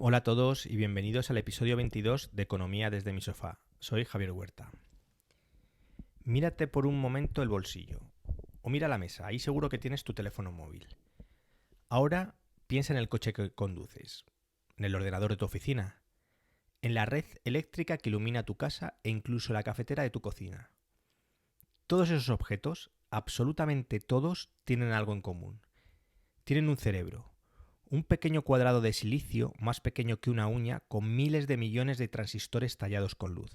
Hola a todos y bienvenidos al episodio 22 de Economía desde mi sofá. Soy Javier Huerta. Mírate por un momento el bolsillo. O mira la mesa, ahí seguro que tienes tu teléfono móvil. Ahora piensa en el coche que conduces, en el ordenador de tu oficina, en la red eléctrica que ilumina tu casa e incluso la cafetera de tu cocina. Todos esos objetos, absolutamente todos, tienen algo en común. Tienen un cerebro, un pequeño cuadrado de silicio más pequeño que una uña con miles de millones de transistores tallados con luz.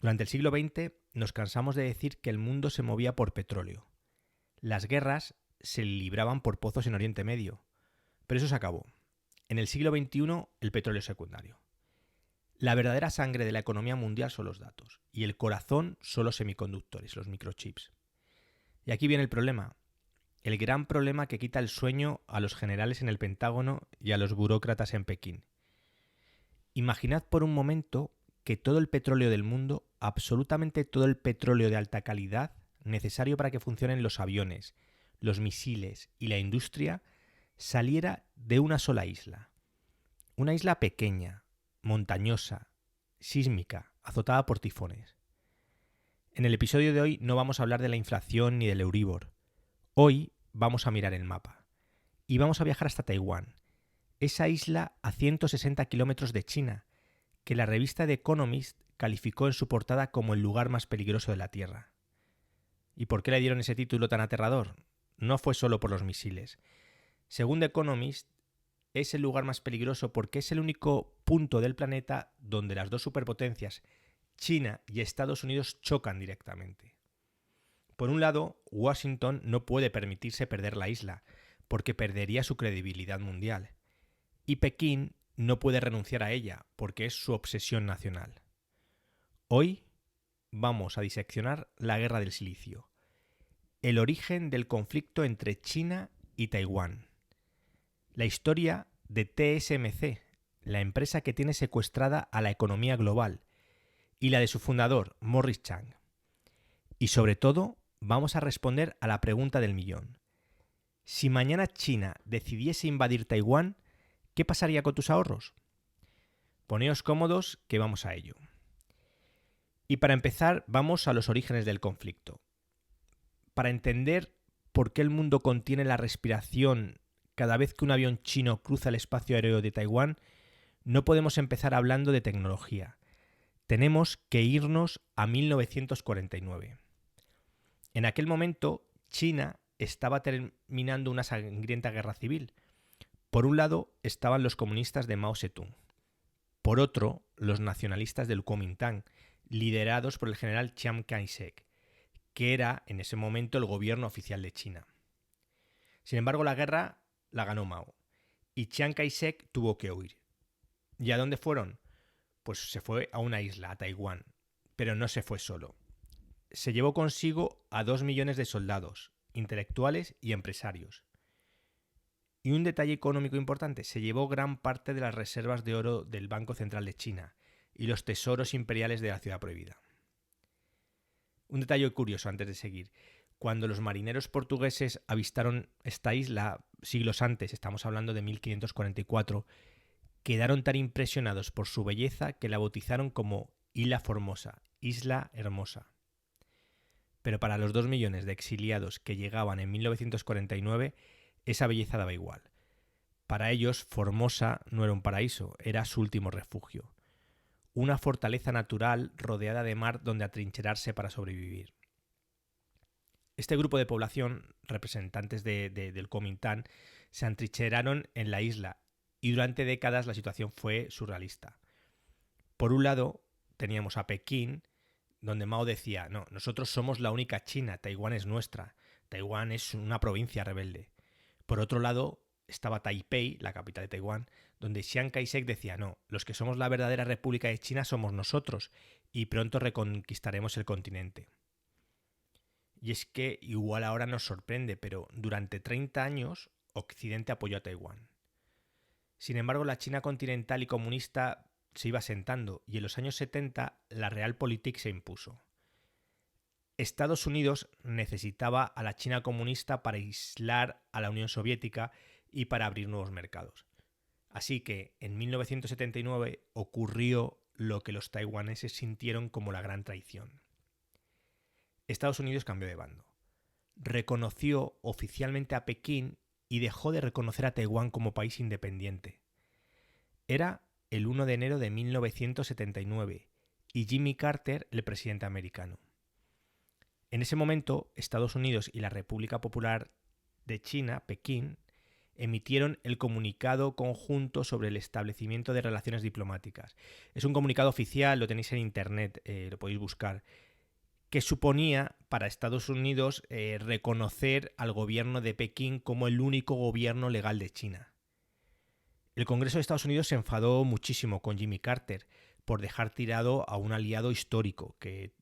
Durante el siglo XX nos cansamos de decir que el mundo se movía por petróleo. Las guerras se libraban por pozos en Oriente Medio. Pero eso se acabó. En el siglo XXI el petróleo es secundario. La verdadera sangre de la economía mundial son los datos y el corazón son los semiconductores, los microchips. Y aquí viene el problema. El gran problema que quita el sueño a los generales en el Pentágono y a los burócratas en Pekín. Imaginad por un momento que todo el petróleo del mundo, absolutamente todo el petróleo de alta calidad necesario para que funcionen los aviones, los misiles y la industria, saliera de una sola isla. Una isla pequeña, montañosa, sísmica, azotada por tifones. En el episodio de hoy no vamos a hablar de la inflación ni del Euribor. Hoy vamos a mirar el mapa. Y vamos a viajar hasta Taiwán, esa isla a 160 kilómetros de China, que la revista The Economist calificó en su portada como el lugar más peligroso de la Tierra. ¿Y por qué le dieron ese título tan aterrador? No fue solo por los misiles. Según The Economist, es el lugar más peligroso porque es el único punto del planeta donde las dos superpotencias, China y Estados Unidos, chocan directamente. Por un lado, Washington no puede permitirse perder la isla, porque perdería su credibilidad mundial. Y Pekín no puede renunciar a ella, porque es su obsesión nacional. Hoy vamos a diseccionar la Guerra del Silicio, el origen del conflicto entre China y Taiwán, la historia de TSMC, la empresa que tiene secuestrada a la economía global, y la de su fundador, Morris Chang. Y sobre todo, vamos a responder a la pregunta del millón. Si mañana China decidiese invadir Taiwán, ¿qué pasaría con tus ahorros? Poneos cómodos que vamos a ello. Y para empezar, vamos a los orígenes del conflicto. Para entender por qué el mundo contiene la respiración cada vez que un avión chino cruza el espacio aéreo de Taiwán, no podemos empezar hablando de tecnología. Tenemos que irnos a 1949. En aquel momento, China estaba terminando una sangrienta guerra civil. Por un lado estaban los comunistas de Mao Zedong. Por otro, los nacionalistas del Kuomintang, liderados por el general Chiang Kai-shek, que era en ese momento el gobierno oficial de China. Sin embargo, la guerra la ganó Mao y Chiang Kai-shek tuvo que huir. ¿Y a dónde fueron? Pues se fue a una isla, a Taiwán, pero no se fue solo. Se llevó consigo a 2 millones de soldados, intelectuales y empresarios. Y un detalle económico importante, se llevó gran parte de las reservas de oro del Banco Central de China y los tesoros imperiales de la Ciudad Prohibida. Un detalle curioso antes de seguir. Cuando los marineros portugueses avistaron esta isla siglos antes, estamos hablando de 1544, quedaron tan impresionados por su belleza que la bautizaron como Isla Formosa, Isla Hermosa. Pero para los 2 millones de exiliados que llegaban en 1949, esa belleza daba igual. Para ellos, Formosa no era un paraíso, era su último refugio. Una fortaleza natural rodeada de mar donde atrincherarse para sobrevivir. Este grupo de población, representantes del Kuomintang, se atrincheraron en la isla y durante décadas la situación fue surrealista. Por un lado, teníamos a Pekín, donde Mao decía, no, nosotros somos la única China, Taiwán es nuestra, Taiwán es una provincia rebelde. Por otro lado, estaba Taipei, la capital de Taiwán, donde Chiang Kai-shek decía, no, los que somos la verdadera República de China somos nosotros y pronto reconquistaremos el continente. Y es que igual ahora nos sorprende, pero durante 30 años Occidente apoyó a Taiwán. Sin embargo, la China continental y comunista se iba asentando y en los años 70 la Realpolitik se impuso. Estados Unidos necesitaba a la China comunista para aislar a la Unión Soviética y para abrir nuevos mercados. Así que en 1979 ocurrió lo que los taiwaneses sintieron como la gran traición. Estados Unidos cambió de bando. Reconoció oficialmente a Pekín y dejó de reconocer a Taiwán como país independiente. Era el 1 de enero de 1979 y Jimmy Carter el presidente americano. En ese momento, Estados Unidos y la República Popular de China, Pekín, emitieron el comunicado conjunto sobre el establecimiento de relaciones diplomáticas. Es un comunicado oficial, lo tenéis en internet, lo podéis buscar, que suponía para Estados Unidos reconocer al gobierno de Pekín como el único gobierno legal de China. El Congreso de Estados Unidos se enfadó muchísimo con Jimmy Carter por dejar tirado a un aliado histórico, que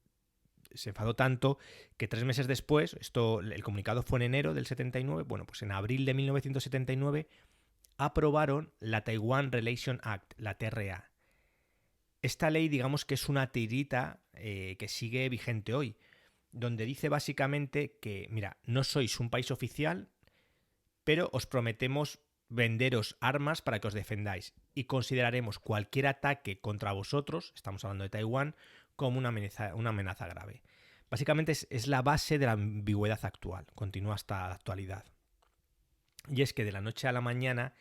se enfadó tanto que 3 meses después, el comunicado fue en enero del 79, bueno, pues en abril de 1979 aprobaron la Taiwan Relation Act, la TRA. Esta ley, digamos que es una tirita que sigue vigente hoy, donde dice básicamente que, mira, no sois un país oficial, pero os prometemos venderos armas para que os defendáis y consideraremos cualquier ataque contra vosotros, estamos hablando de Taiwán, como una amenaza grave. Básicamente es la base de la ambigüedad actual, continúa hasta la actualidad. Y es que de la noche a la mañana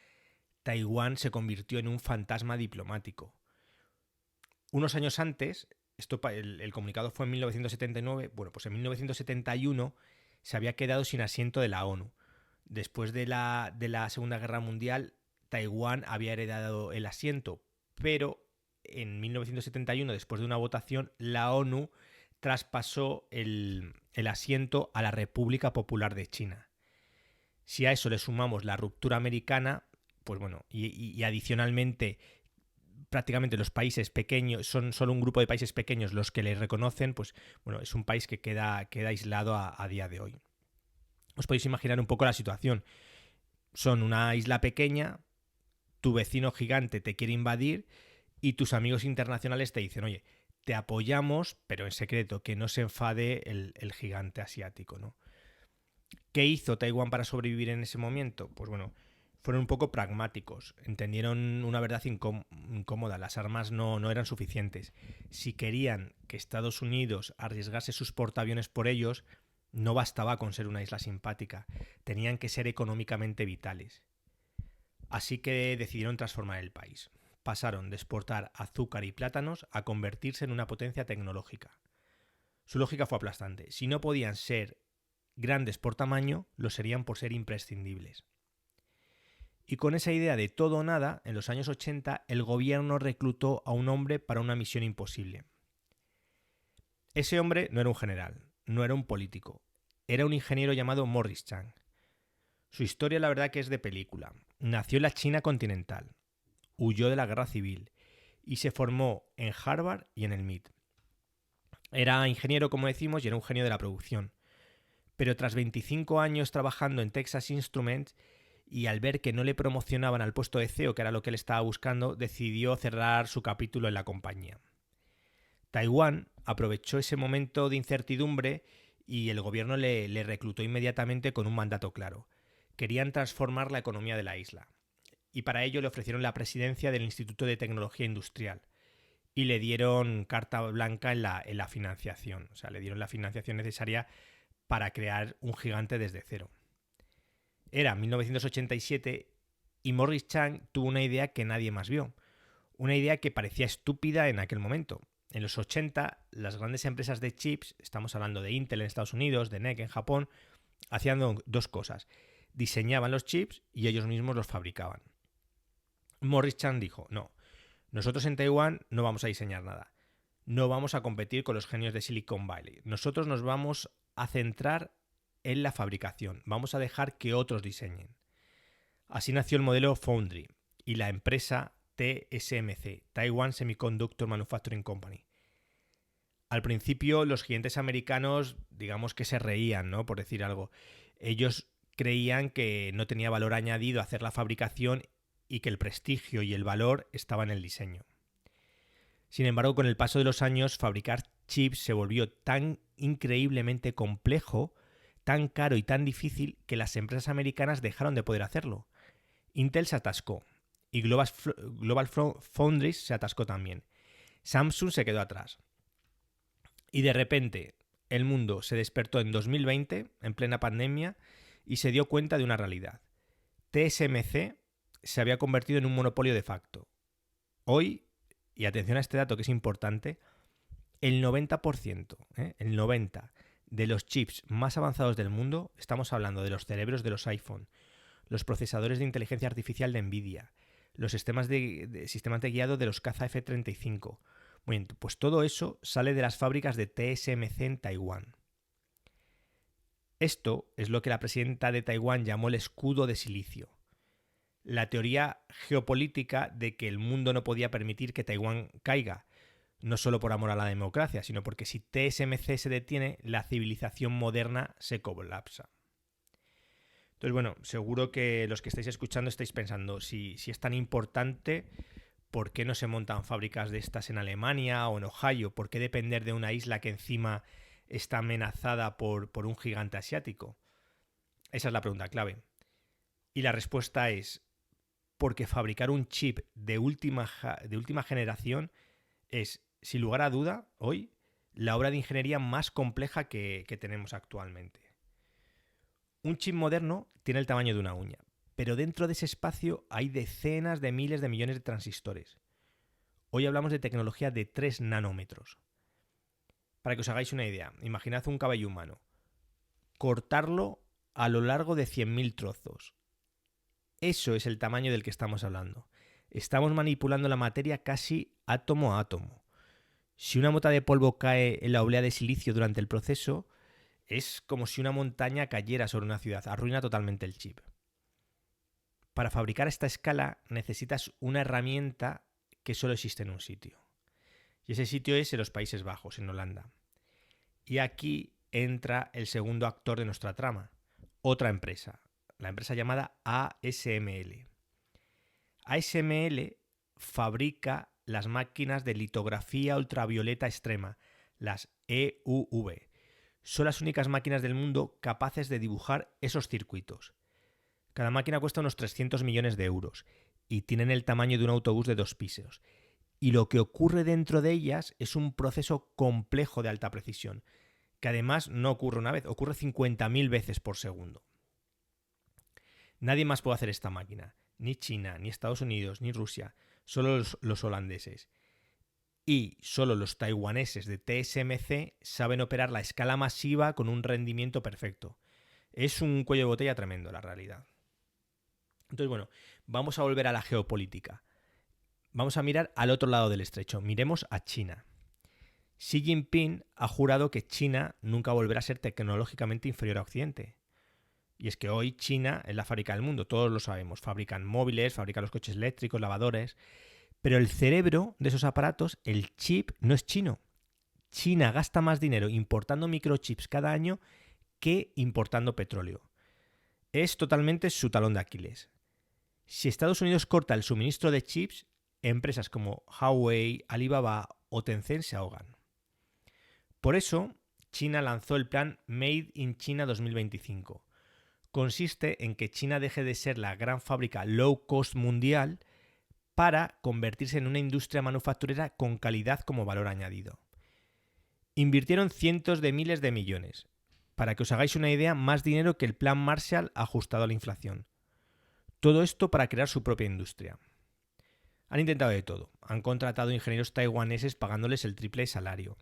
Taiwán se convirtió en un fantasma diplomático. Unos años antes, el comunicado fue en 1979, bueno, pues en 1971 se había quedado sin asiento de la ONU. Después de la Segunda Guerra Mundial, Taiwán había heredado el asiento, pero en 1971, después de una votación, la ONU traspasó el asiento a la República Popular de China. Si a eso le sumamos la ruptura americana, pues bueno, y adicionalmente prácticamente los países pequeños, son solo un grupo de países pequeños los que le reconocen, pues bueno, es un país que queda aislado a día de hoy. Os podéis imaginar un poco la situación. Son una isla pequeña, tu vecino gigante te quiere invadir y tus amigos internacionales te dicen, oye, te apoyamos, pero en secreto, que no se enfade el gigante asiático, ¿no? ¿Qué hizo Taiwán para sobrevivir en ese momento? Pues bueno, fueron un poco pragmáticos, entendieron una verdad incómoda, las armas no eran suficientes. Si querían que Estados Unidos arriesgase sus portaaviones por ellos, no bastaba con ser una isla simpática, tenían que ser económicamente vitales. Así que decidieron transformar el país. Pasaron de exportar azúcar y plátanos a convertirse en una potencia tecnológica. Su lógica fue aplastante. Si no podían ser grandes por tamaño, lo serían por ser imprescindibles. Y con esa idea de todo o nada, en los años 80, el gobierno reclutó a un hombre para una misión imposible. Ese hombre no era un general, no era un político, era un ingeniero llamado Morris Chang. Su historia la verdad que es de película. Nació en la China continental, huyó de la guerra civil y se formó en Harvard y en el MIT. Era ingeniero, como decimos, y era un genio de la producción. Pero tras 25 años trabajando en Texas Instruments y al ver que no le promocionaban al puesto de CEO, que era lo que él estaba buscando, decidió cerrar su capítulo en la compañía. Taiwán aprovechó ese momento de incertidumbre y el gobierno le reclutó inmediatamente con un mandato claro. Querían transformar la economía de la isla y para ello le ofrecieron la presidencia del Instituto de Tecnología Industrial y le dieron carta blanca en la financiación, o sea, le dieron la financiación necesaria para crear un gigante desde cero. Era 1987 y Morris Chang tuvo una idea que nadie más vio, una idea que parecía estúpida en aquel momento. En los 80, las grandes empresas de chips, estamos hablando de Intel en Estados Unidos, de NEC en Japón, hacían dos cosas. Diseñaban los chips y ellos mismos los fabricaban. Morris Chang dijo, no, nosotros en Taiwán no vamos a diseñar nada. No vamos a competir con los genios de Silicon Valley. Nosotros nos vamos a centrar en la fabricación. Vamos a dejar que otros diseñen. Así nació el modelo Foundry y la empresa TSMC, Taiwan Semiconductor Manufacturing Company. Al principio los gigantes americanos, digamos que se reían, ¿no? Por decir algo. Ellos creían que no tenía valor añadido hacer la fabricación y que el prestigio y el valor estaba en el diseño. Sin embargo, con el paso de los años, fabricar chips se volvió tan increíblemente complejo, tan caro y tan difícil que las empresas americanas dejaron de poder hacerlo. Intel se atascó y Global Foundries se atascó también. Samsung se quedó atrás. Y de repente el mundo se despertó en 2020, en plena pandemia, y se dio cuenta de una realidad. TSMC se había convertido en un monopolio de facto. Hoy, y atención a este dato que es importante, el 90%, el 90% de los chips más avanzados del mundo, estamos hablando de los cerebros de los iPhone, los procesadores de inteligencia artificial de Nvidia, los sistemas de guiado de los caza F-35. Bueno, pues todo eso sale de las fábricas de TSMC en Taiwán. Esto es lo que la presidenta de Taiwán llamó el escudo de silicio. La teoría geopolítica de que el mundo no podía permitir que Taiwán caiga, no solo por amor a la democracia, sino porque si TSMC se detiene, la civilización moderna se colapsa. Entonces, bueno, seguro que los que estáis escuchando estáis pensando, si es tan importante, ¿por qué no se montan fábricas de estas en Alemania o en Ohio? ¿Por qué depender de una isla que encima está amenazada por un gigante asiático? Esa es la pregunta clave. Y la respuesta es porque fabricar un chip de última generación es, sin lugar a duda, hoy, la obra de ingeniería más compleja que tenemos actualmente. Un chip moderno tiene el tamaño de una uña, pero dentro de ese espacio hay decenas de miles de millones de transistores. Hoy hablamos de tecnología de 3 nanómetros. Para que os hagáis una idea, imaginad un cabello humano. Cortarlo a lo largo de 100.000 trozos. Eso es el tamaño del que estamos hablando. Estamos manipulando la materia casi átomo a átomo. Si una mota de polvo cae en la oblea de silicio durante el proceso, es como si una montaña cayera sobre una ciudad, arruina totalmente el chip. Para fabricar a esta escala necesitas una herramienta que solo existe en un sitio. Y ese sitio es en los Países Bajos, en Holanda. Y aquí entra el segundo actor de nuestra trama, otra empresa, la empresa llamada ASML. ASML fabrica las máquinas de litografía ultravioleta extrema, las EUV. Son las únicas máquinas del mundo capaces de dibujar esos circuitos. Cada máquina cuesta unos 300 millones de euros y tienen el tamaño de un autobús de 2 pisos. Y lo que ocurre dentro de ellas es un proceso complejo de alta precisión, que además no ocurre una vez, ocurre 50.000 veces por segundo. Nadie más puede hacer esta máquina, ni China, ni Estados Unidos, ni Rusia, solo los holandeses. Y solo los taiwaneses de TSMC saben operar la escala masiva con un rendimiento perfecto. Es un cuello de botella tremendo, la realidad. Entonces, bueno, vamos a volver a la geopolítica. Vamos a mirar al otro lado del estrecho. Miremos a China. Xi Jinping ha jurado que China nunca volverá a ser tecnológicamente inferior a Occidente. Y es que hoy China es la fábrica del mundo, todos lo sabemos. Fabrican móviles, fabrican los coches eléctricos, lavadores. Pero el cerebro de esos aparatos, el chip, no es chino. China gasta más dinero importando microchips cada año que importando petróleo. Es totalmente su talón de Aquiles. Si Estados Unidos corta el suministro de chips, empresas como Huawei, Alibaba o Tencent se ahogan. Por eso, China lanzó el plan Made in China 2025. Consiste en que China deje de ser la gran fábrica low cost mundial para convertirse en una industria manufacturera con calidad como valor añadido. Invirtieron cientos de miles de millones. Para que os hagáis una idea, más dinero que el plan Marshall ajustado a la inflación. Todo esto para crear su propia industria. Han intentado de todo. Han contratado ingenieros taiwaneses pagándoles el triple de salario.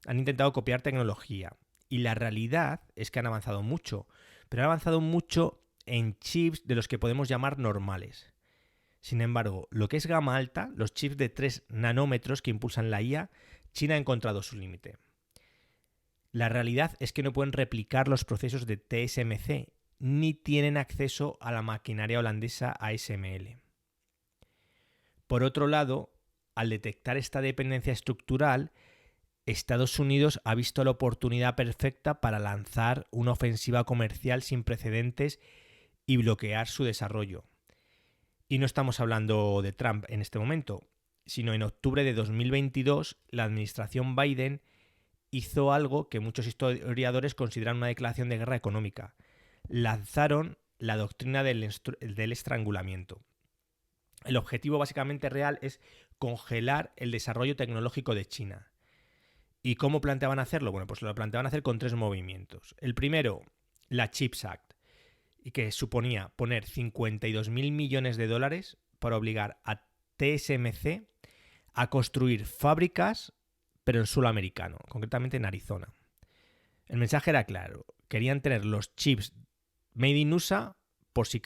Han intentado copiar tecnología. Y la realidad es que han avanzado mucho. Pero han avanzado mucho en chips de los que podemos llamar normales. Sin embargo, lo que es gama alta, los chips de 3 nanómetros que impulsan la IA, China ha encontrado su límite. La realidad es que no pueden replicar los procesos de TSMC, ni tienen acceso a la maquinaria holandesa ASML. Por otro lado, al detectar esta dependencia estructural, Estados Unidos ha visto la oportunidad perfecta para lanzar una ofensiva comercial sin precedentes y bloquear su desarrollo. Y no estamos hablando de Trump en este momento, sino en octubre de 2022 la administración Biden hizo algo que muchos historiadores consideran una declaración de guerra económica. Lanzaron la doctrina del estrangulamiento. El objetivo básicamente real es congelar el desarrollo tecnológico de China. ¿Y cómo planteaban hacerlo? Bueno, pues lo planteaban hacer con 3 movimientos. El primero, la CHIPS Act, y que suponía poner 52.000 millones de dólares para obligar a TSMC a construir fábricas, pero en suelo americano, concretamente en Arizona. El mensaje era claro, querían tener los chips made in USA por si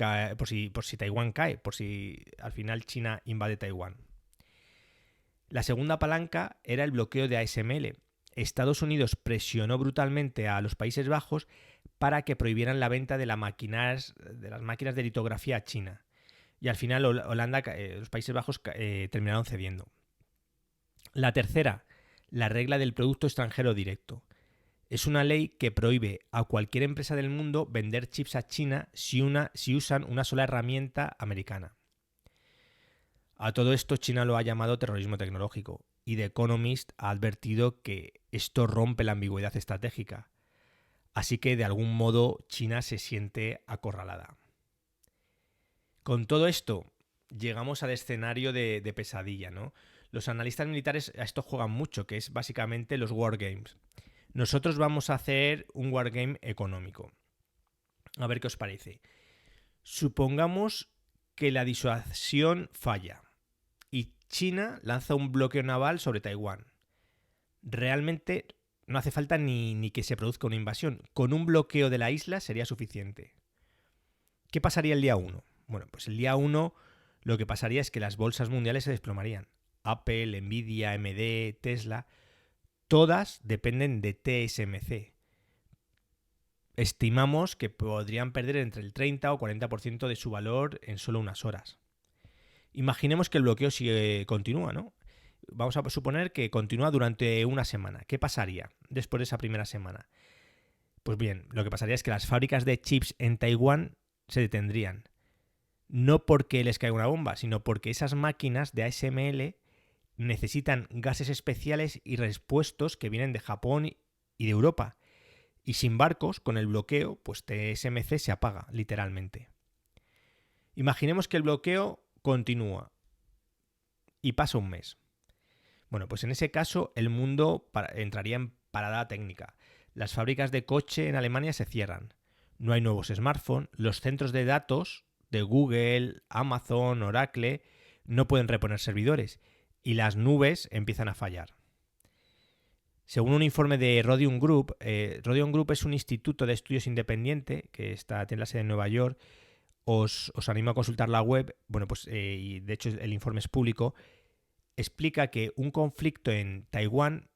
Taiwán cae, por si al final China invade Taiwán. La segunda palanca era el bloqueo de ASML. Estados Unidos presionó brutalmente a los Países Bajos para que prohibieran la venta de las máquinas de litografía a China. Y al final Holanda, los Países Bajos terminaron cediendo. La tercera, la regla del producto extranjero directo. Es una ley que prohíbe a cualquier empresa del mundo vender chips a China si usan una sola herramienta americana. A todo esto China lo ha llamado terrorismo tecnológico y The Economist ha advertido que esto rompe la ambigüedad estratégica. Así que de algún modo China se siente acorralada. Con todo esto llegamos al escenario de pesadilla, ¿no? Los analistas militares a esto juegan mucho, que es básicamente los wargames. Nosotros vamos a hacer un wargame económico. A ver qué os parece. Supongamos que la disuasión falla y China lanza un bloqueo naval sobre Taiwán. Realmente no hace falta ni que se produzca una invasión. Con un bloqueo de la isla sería suficiente. ¿Qué pasaría el día 1? Bueno, pues el día 1 lo que pasaría es que las bolsas mundiales se desplomarían. Apple, Nvidia, AMD, Tesla, todas dependen de TSMC. Estimamos que podrían perder entre el 30 o 40% de su valor en solo unas horas. Imaginemos que el bloqueo continúa, ¿no? Vamos a suponer que continúa durante una semana. ¿Qué pasaría después de esa primera semana? Pues bien, lo que pasaría es que las fábricas de chips en Taiwán se detendrían. No porque les caiga una bomba, sino porque esas máquinas de ASML necesitan gases especiales y repuestos que vienen de Japón y de Europa. Y sin barcos, con el bloqueo, pues TSMC se apaga, literalmente. Imaginemos que el bloqueo continúa y pasa un mes. Bueno, pues en ese caso el mundo entraría en parada técnica. Las fábricas de coche en Alemania se cierran. No hay nuevos smartphones. Los centros de datos de Google, Amazon, Oracle no pueden reponer servidores y las nubes empiezan a fallar. Según un informe de Rhodium Group, Rhodium Group es un instituto de estudios independiente que tiene la sede en Nueva York. Os animo a consultar la web. Bueno, pues y de hecho el informe es público. Explica que un conflicto en Taiwán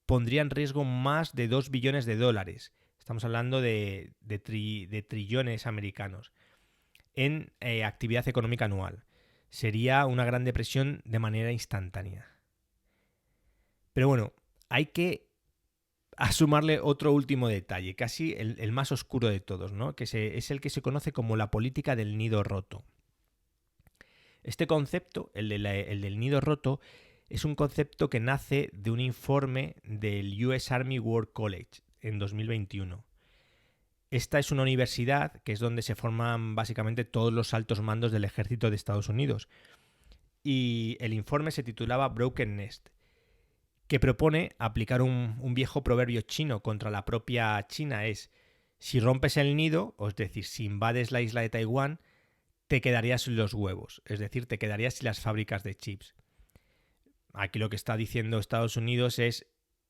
pondría en riesgo más de 2 billones de dólares. Estamos hablando de trillones americanos en actividad económica anual. Sería una gran depresión de manera instantánea. Pero bueno, hay que sumarle otro último detalle, casi el más oscuro de todos, ¿no? Que es el que se conoce como la política del nido roto. Este concepto, el del nido roto, es un concepto que nace de un informe del US Army War College en 2021. Esta es una universidad que es donde se forman básicamente todos los altos mandos del ejército de Estados Unidos. Y el informe se titulaba Broken Nest, que propone aplicar un viejo proverbio chino contra la propia China. Es, si rompes el nido, es decir, si invades la isla de Taiwán, te quedarías sin los huevos, es decir, te quedarías sin las fábricas de chips. Aquí lo que está diciendo Estados Unidos es,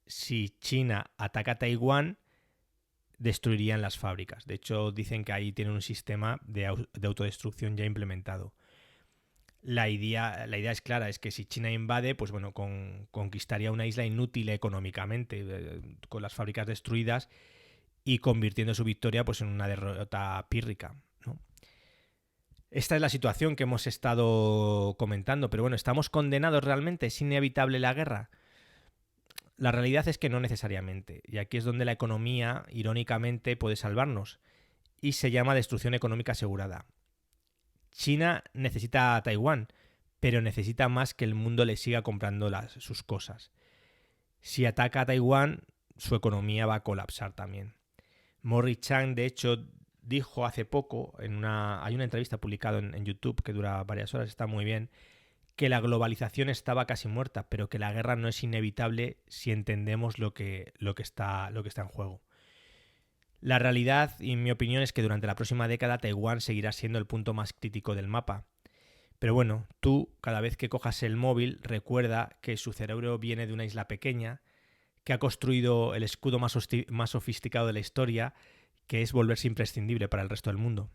si China ataca a Taiwán, destruirían las fábricas. De hecho, dicen que ahí tienen un sistema de autodestrucción ya implementado. La idea es clara, es que si China invade, pues bueno, conquistaría una isla inútil económicamente, con las fábricas destruidas y convirtiendo su victoria pues en una derrota pírrica, ¿no? Esta es la situación que hemos estado comentando, pero bueno, ¿estamos condenados realmente? ¿Es inevitable la guerra? La realidad es que no necesariamente, y aquí es donde la economía, irónicamente, puede salvarnos, y se llama destrucción económica asegurada. China necesita a Taiwán, pero necesita más que el mundo le siga comprando sus cosas. Si ataca a Taiwán, su economía va a colapsar también. Morrie Chang, de hecho, dijo hace poco, hay una entrevista publicada en YouTube que dura varias horas, está muy bien, que la globalización estaba casi muerta, pero que la guerra no es inevitable si entendemos lo que está en juego. La realidad, y en mi opinión, es que durante la próxima década Taiwán seguirá siendo el punto más crítico del mapa. Pero bueno, tú, cada vez que cojas el móvil, recuerda que su cerebro viene de una isla pequeña, que ha construido el escudo más sofisticado de la historia, que es volverse imprescindible para el resto del mundo.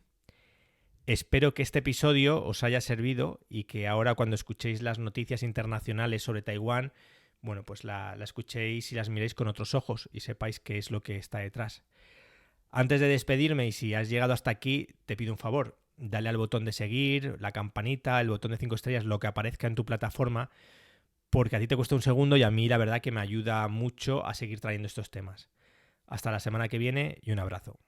Espero que este episodio os haya servido y que ahora, cuando escuchéis las noticias internacionales sobre Taiwán, bueno, pues la escuchéis y las miréis con otros ojos y sepáis qué es lo que está detrás. Antes de despedirme, y si has llegado hasta aquí, te pido un favor. Dale al botón de seguir, la campanita, el botón de 5 estrellas, lo que aparezca en tu plataforma, porque a ti te cuesta un segundo y a mí la verdad que me ayuda mucho a seguir trayendo estos temas. Hasta la semana que viene y un abrazo.